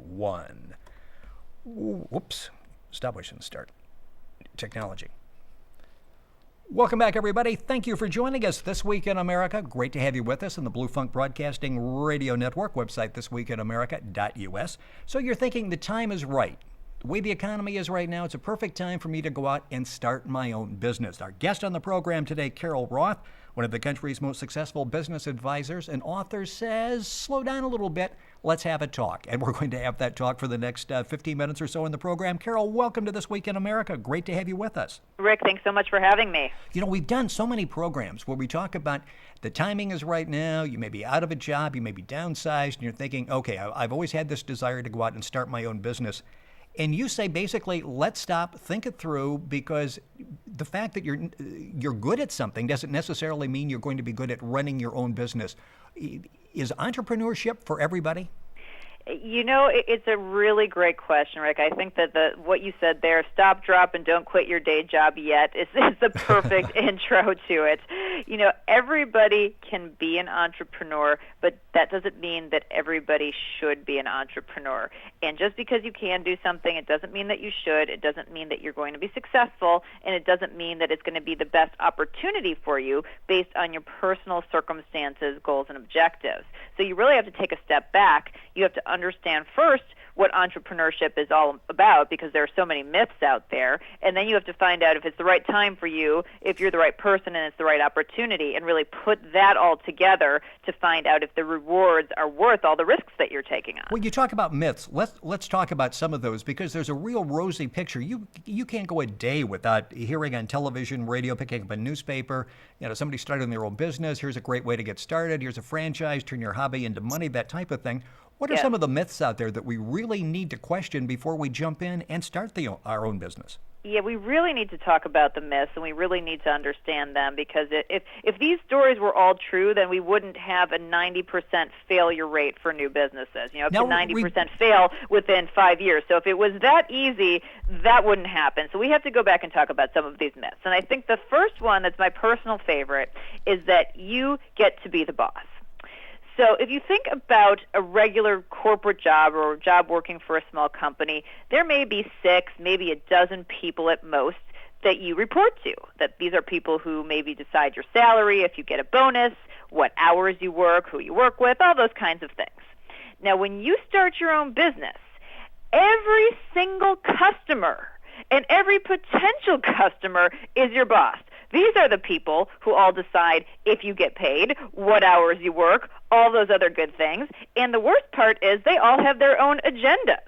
one. Whoops. Stop, I shouldn't start. Technology. Welcome back, everybody. Thank you for joining us This Week in America. Great to have you with us on the Blue Funk Broadcasting Radio Network, website thisweekinamerica.us. So you're thinking the time is right. The way the economy is right now, it's a perfect time for me to go out and start my own business. Our guest on the program today, Carol Roth, one of the country's most successful business advisors and author, says, slow down a little bit. Let's have a talk. And we're going to have that talk for the next 15 minutes or so in the program. Carol, welcome to This Week in America. Great to have you with us. Rick, thanks so much for having me. You know, we've done so many programs where we talk about the timing is right now. You may be out of a job. You may be downsized. And you're thinking, okay, I've always had this desire to go out and start my own business. And you say basically, let's stop, think it through, because the fact that you're good at something doesn't necessarily mean you're going to be good at running your own business. Is entrepreneurship for everybody? You know, it's a really great question, Rick. I think that what you said there, stop, drop, and don't quit your day job yet, is the perfect intro to it. You know, everybody can be an entrepreneur, but that doesn't mean that everybody should be an entrepreneur. And just because you can do something, it doesn't mean that you should. It doesn't mean that you're going to be successful, and it doesn't mean that it's going to be the best opportunity for you based on your personal circumstances, goals, and objectives. So you really have to take a step back. You have to understand first what entrepreneurship is all about, because there are so many myths out there, and then you have to find out if it's the right time for you, if you're the right person and it's the right opportunity, and really put that all together to find out if the rewards are worth all the risks that you're taking on. Well, you talk about myths. Let's talk about some of those, because there's a real rosy picture. You can't go a day without hearing on television, radio, picking up a newspaper, somebody starting their own business. Here's a great way to get started. Here's a franchise, turn your hobby into money, that type of thing. What are some of the myths out there that we really need to question before we jump in and start our own business? Yeah, we really need to talk about the myths, and we really need to understand them, because if these stories were all true, then we wouldn't have a 90% failure rate for new businesses. Up to 90% fail within 5 years. So if it was that easy, that wouldn't happen. So we have to go back and talk about some of these myths. And I think the first one that's my personal favorite is that you get to be the boss. So if you think about a regular corporate job or a job working for a small company, there may be 6, maybe a dozen people at most that you report to. That these are people who maybe decide your salary, if you get a bonus, what hours you work, who you work with, all those kinds of things. Now, when you start your own business, every single customer and every potential customer is your boss. These are the people who all decide if you get paid, what hours you work, all those other good things. And the worst part is they all have their own agendas.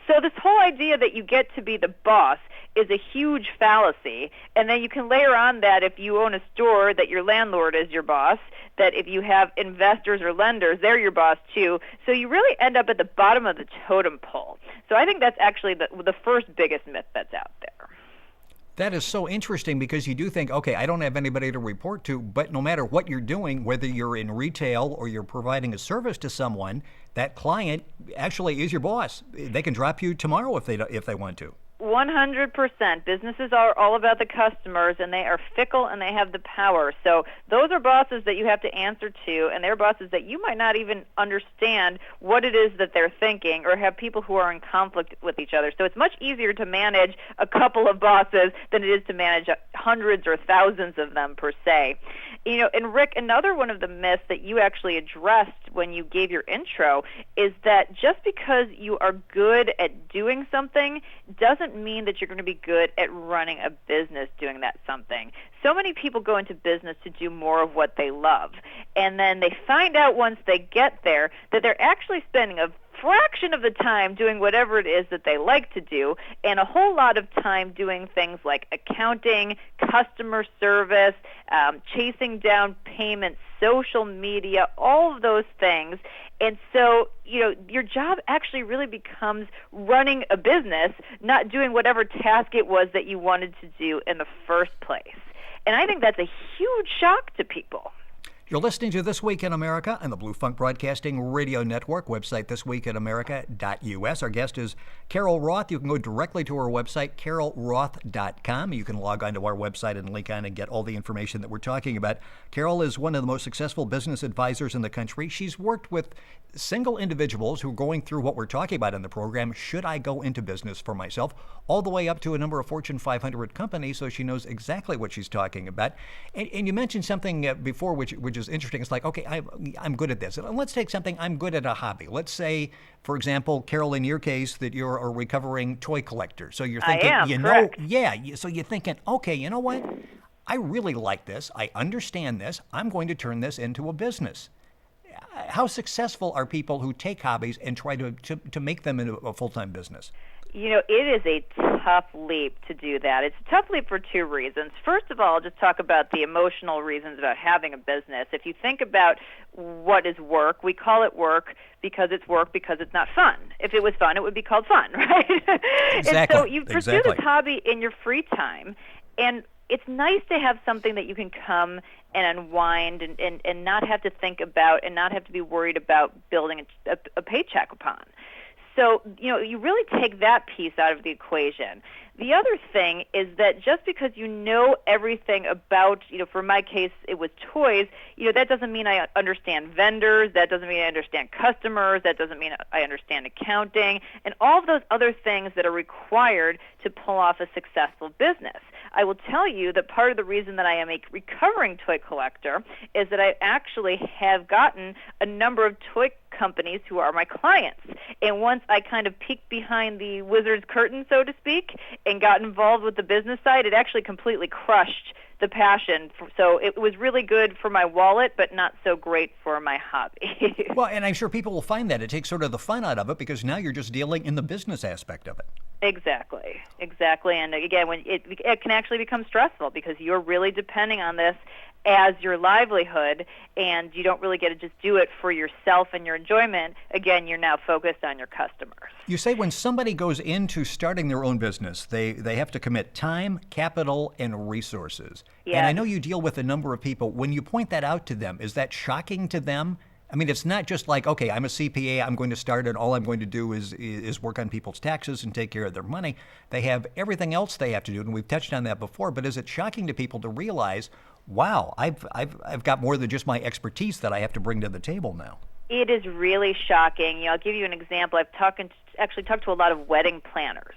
So this whole idea that you get to be the boss is a huge fallacy. And then you can layer on that if you own a store, that your landlord is your boss, that if you have investors or lenders, they're your boss too. So you really end up at the bottom of the totem pole. So I think that's actually the first biggest myth that's out there. That is so interesting, because you do think, okay, I don't have anybody to report to, but no matter what you're doing, whether you're in retail or you're providing a service to someone, that client actually is your boss. They can drop you tomorrow if they want to. 100%. Businesses are all about the customers, and they are fickle, and they have the power. So those are bosses that you have to answer to, and they're bosses that you might not even understand what it is that they're thinking, or have people who are in conflict with each other. So it's much easier to manage a couple of bosses than it is to manage hundreds or thousands of them per se. And Rick, another one of the myths that you actually addressed when you gave your intro is that just because you are good at doing something doesn't mean that you're going to be good at running a business doing that something. So many people go into business to do more of what they love, and then they find out once they get there that they're actually spending a fraction of the time doing whatever it is that they like to do, and a whole lot of time doing things like accounting, customer service, chasing down payments, social media, all of those things. And so, your job actually really becomes running a business, not doing whatever task it was that you wanted to do in the first place. And I think that's a huge shock to people. You're listening to This Week in America on the Blue Funk Broadcasting Radio Network, website thisweekinamerica.us. Our guest is Carol Roth. You can go directly to our website, carolroth.com. You can log onto our website and link on and get all the information that we're talking about. Carol is one of the most successful business advisors in the country. She's worked with single individuals who are going through what we're talking about in the program, should I go into business for myself, all the way up to a number of Fortune 500 companies, so she knows exactly what she's talking about. And you mentioned something before which is interesting. It's like, okay, I'm good at this. Let's take something, I'm good at a hobby. Let's say, for example, Carol, in your case, that you're a recovering toy collector. So you're thinking, correct. So you're thinking, okay, you know what? I really like this. I understand this. I'm going to turn this into a business. How successful are people who take hobbies and try to make them into a full-time business? You know, it is a tough leap to do that. It's a tough leap for two reasons. First of all, I'll just talk about the emotional reasons about having a business. If you think about what is work, we call it work because it's work because it's not fun. If it was fun, it would be called fun, right? Exactly. And so you pursue this hobby in your free time, and it's nice to have something that you can come and unwind and not have to think about and not have to be worried about building a paycheck upon. So, you know, you really take that piece out of the equation. The other thing is that just because you know everything about, you know, for my case, it was toys, you know, that doesn't mean I understand vendors, that doesn't mean I understand customers, that doesn't mean I understand accounting, and all of those other things that are required to pull off a successful business. I will tell you that part of the reason that I am a recovering toy collector is that I actually have gotten a number of toy companies who are my clients. And once I kind of peeked behind the wizard's curtain, so to speak, and got involved with the business side, it actually completely crushed the passion. So it was really good for my wallet, but not so great for my hobby. Well, and I'm sure people will find that it takes sort of the fun out of it because now you're just dealing in the business aspect of it. Exactly. And again, when it can actually become stressful because you're really depending on this as your livelihood, and you don't really get to just do it for yourself and your enjoyment. Again, you're now focused on your customers. You say when somebody goes into starting their own business, they have to commit time, capital, and resources. Yes. And I know you deal with a number of people. When you point that out to them, is that shocking to them? I mean, it's not just like, okay, I'm a CPA, I'm going to start, and all I'm going to do is work on people's taxes and take care of their money. They have everything else they have to do, and we've touched on that before. But is it shocking to people to realize, wow, I've got more than just my expertise that I have to bring to the table now? It is really shocking. You know, I'll give you an example. I've actually talked to a lot of wedding planners.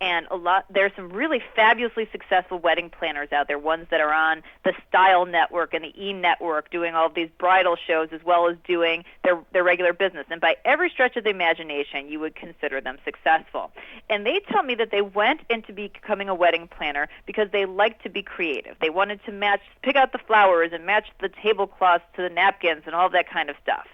And there's some really fabulously successful wedding planners out there, ones that are on the Style Network and the E! Network doing all of these bridal shows as well as doing their regular business. And by every stretch of the imagination, you would consider them successful. And they tell me that they went into becoming a wedding planner because they liked to be creative. They wanted to pick out the flowers and match the tablecloths to the napkins and all that kind of stuff.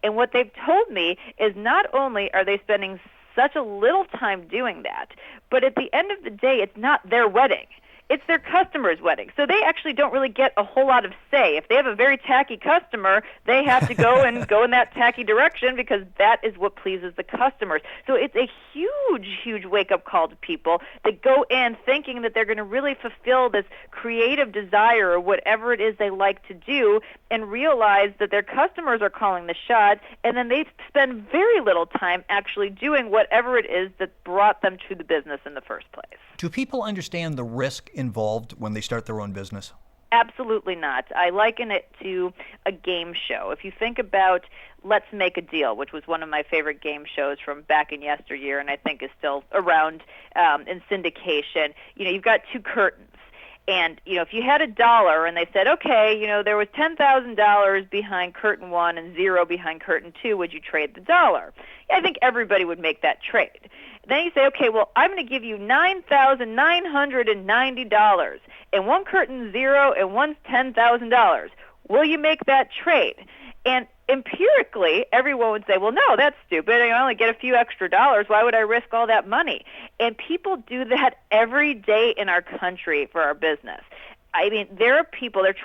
And what they've told me is not only are they spending such a little time doing that, but at the end of the day, it's not their wedding. It's their customer's wedding. So they actually don't really get a whole lot of say. If they have a very tacky customer, they have to go and go in that tacky direction because that is what pleases the customers. So it's a huge wake-up call to people that go in thinking that they're going to really fulfill this creative desire or whatever it is they like to do and realize that their customers are calling the shots, and then they spend very little time actually doing whatever it is that brought them to the business in the first place. Do people understand the risk involved when they start their own business? Absolutely not. I liken it to a game show. If you think about Let's Make a Deal, which was one of my favorite game shows from back in yesteryear and I think is still around in syndication, you know, you've got two curtains. And, you know, if you had $1 and they said, okay, you know, there was $10,000 behind curtain 1 and 0 behind curtain 2, would you trade the $1? I think everybody would make that trade. Then you say, okay, well, I'm going to give you $9,990, and one curtain 0 and one's $10,000. Will you make that trade? And empirically, everyone would say, well, no, that's stupid. I only get a few extra dollars. Why would I risk all that money? And people do that every day in our country for our business. I mean, there are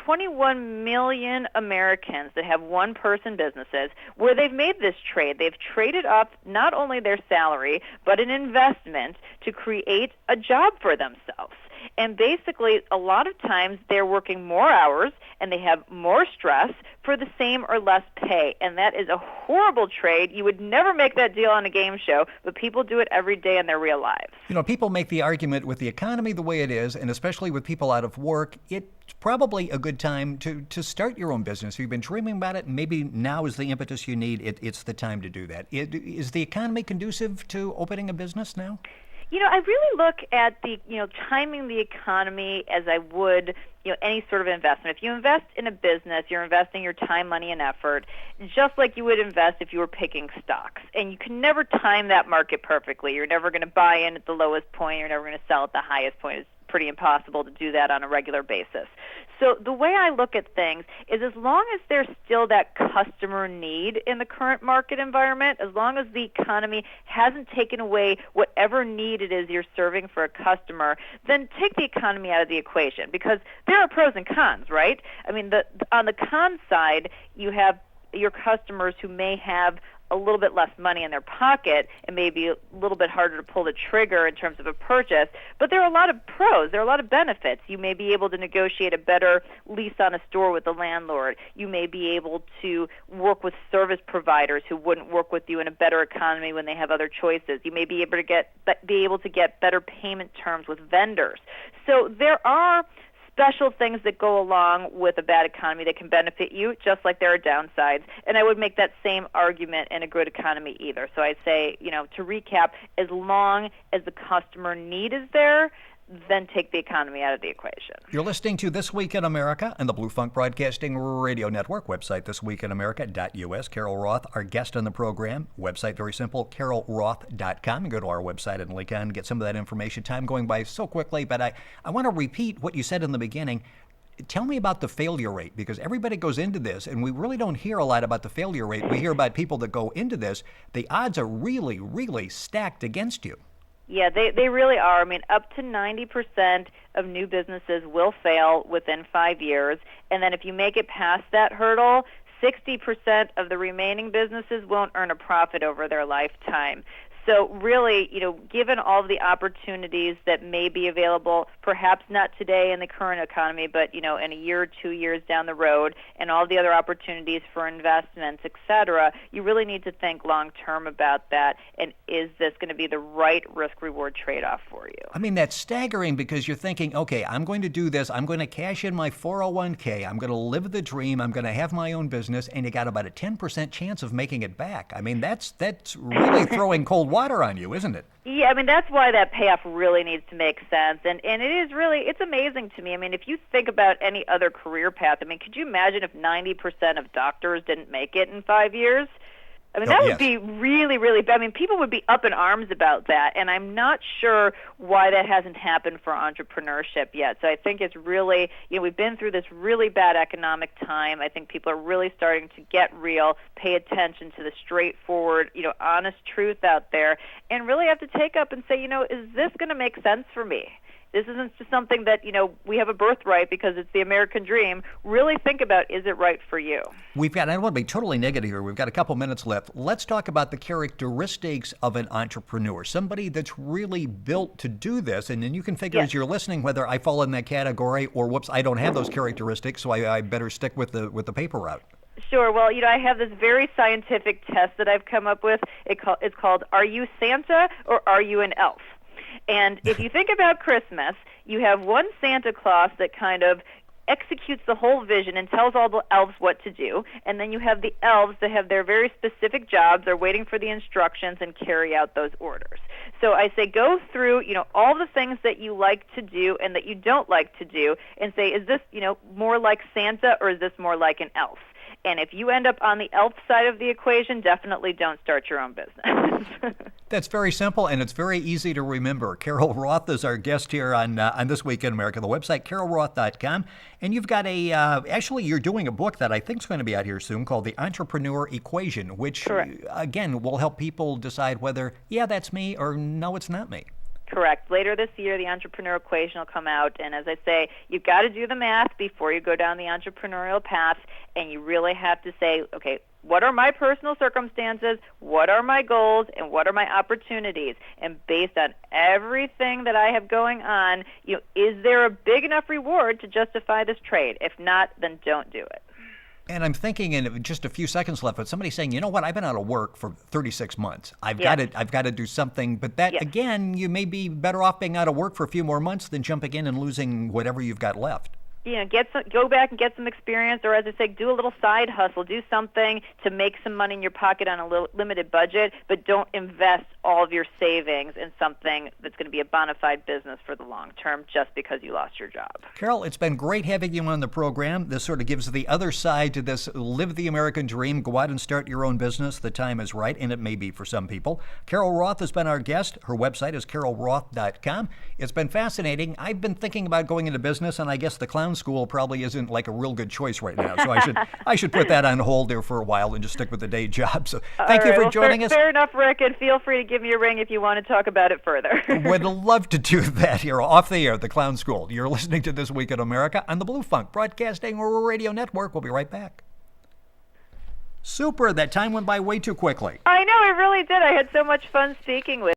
21 million Americans that have one-person businesses where they've made this trade. They've traded up not only their salary, but an investment to create a job for themselves. And basically, a lot of times they're working more hours and they have more stress for the same or less pay. And that is a horrible trade. You would never make that deal on a game show, but people do it every day in their real lives. People make the argument with the economy the way it is, and especially with people out of work, it's probably a good time to start your own business. You've been dreaming about it, and maybe now is the impetus you need. It's the time to do that. Is the economy conducive to opening a business now? I really look at the, timing the economy as I would, any sort of investment. If you invest in a business, you're investing your time, money, and effort, just like you would invest if you were picking stocks. And you can never time that market perfectly. You're never going to buy in at the lowest point. You're never going to sell at the highest point. It's pretty impossible to do that on a regular basis. So the way I look at things is as long as there's still that customer need in the current market environment, as long as the economy hasn't taken away whatever need it is you're serving for a customer, then take the economy out of the equation, because there are pros and cons, right? I mean, on the con side, you have your customers who may have a little bit less money in their pocket and maybe a little bit harder to pull the trigger in terms of a purchase. But there are a lot of pros. There are a lot of benefits. You may be able to negotiate a better lease on a store with the landlord. You may be able to work with service providers who wouldn't work with you in a better economy when they have other choices. You may be able to get better payment terms with vendors. So there are special things that go along with a bad economy that can benefit you, just like there are downsides. And I would make that same argument in a good economy either. So I'd say, to recap, as long as the customer need is there, then take the economy out of the equation. You're listening to This Week in America and the Blue Funk Broadcasting Radio Network. Website, thisweekinamerica.us. Carol Roth, our guest on the program. Website, very simple, carolroth.com. You go to our website and link on, get some of that information. Time going by so quickly, but I want to repeat what you said in the beginning. Tell me about the failure rate, because everybody goes into this, and we really don't hear a lot about the failure rate. We hear about people that go into this. The odds are really, really stacked against you. Yeah, they really are. I mean, up to 90% of new businesses will fail within 5 years. And then if you make it past that hurdle, 60% of the remaining businesses won't earn a profit over their lifetime. So really, given all of the opportunities that may be available, perhaps not today in the current economy, but, in a year or 2 years down the road, and all the other opportunities for investments, et cetera, you really need to think long-term about that. And is this going to be the right risk-reward trade-off for you? I mean, that's staggering, because you're thinking, okay, I'm going to do this. I'm going to cash in my 401k. I'm going to live the dream. I'm going to have my own business. And you got about a 10% chance of making it back. I mean, that's really throwing cold water on you, isn't it? Yeah, I mean, that's why that payoff really needs to make sense. And it is really, it's amazing to me. I mean, if you think about any other career path, I mean, could you imagine if 90% of doctors didn't make it in 5 years? I mean, that would be really, really bad. I mean, people would be up in arms about that, and I'm not sure why that hasn't happened for entrepreneurship yet. So I think it's really, we've been through this really bad economic time. I think people are really starting to get real, pay attention to the straightforward, honest truth out there, and really have to take up and say, is this going to make sense for me? This isn't just something that, we have a birthright because it's the American dream. Really think about, is it right for you? I don't want to be totally negative here. We've got a couple minutes left. Let's talk about the characteristics of an entrepreneur, somebody that's really built to do this. And then you can figure as you're listening whether I fall in that category or, whoops, I don't have those characteristics, so I better stick with the paper route. Sure. Well, I have this very scientific test that I've come up with. It's called, Are You Santa or Are You an Elf? And if you think about Christmas, you have one Santa Claus that kind of executes the whole vision and tells all the elves what to do. And then you have the elves that have their very specific jobs. They're waiting for the instructions and carry out those orders. So I say go through, all the things that you like to do and that you don't like to do and say, is this, more like Santa or is this more like an elf? And if you end up on the elf side of the equation, definitely don't start your own business. That's very simple, and it's very easy to remember. Carol Roth is our guest here on This Week in America. The website, carolroth.com. And you've got actually you're doing a book that I think is going to be out here soon called The Entrepreneur Equation, which, again, will help people decide whether, that's me, or no, it's not me. Correct. Later this year, the Entrepreneur Equation will come out. And as I say, you've got to do the math before you go down the entrepreneurial path. And you really have to say, okay, what are my personal circumstances, what are my goals, and what are my opportunities? And based on everything that I have going on, is there a big enough reward to justify this trade? If not, then don't do it. And I'm thinking in just a few seconds left, but somebody saying, you know what, I've been out of work for 36 months. I've got to do something. But that, again, you may be better off being out of work for a few more months than jumping in and losing whatever you've got left. Go back and get some experience, or as I say, do a little side hustle. Do something to make some money in your pocket on a limited budget, but don't invest all of your savings in something that's going to be a bona fide business for the long term just because you lost your job. Carol, it's been great having you on the program. This sort of gives the other side to this live the American dream, go out and start your own business. The time is right, and it may be for some people. Carol Roth has been our guest. Her website is carolroth.com. It's been fascinating. I've been thinking about going into business, and I guess the clown school probably isn't like a real good choice right now. So I should put that on hold there for a while and just stick with the day job. So thank you for joining us. Fair enough, Rick, and feel free to give me a ring if you want to talk about it further. Would love to do that here off the air, the Clown School. You're listening to This Week in America on the Blue Funk Broadcasting Radio Network. We'll be right back. Super. That time went by way too quickly. I know, it really did. I had so much fun speaking with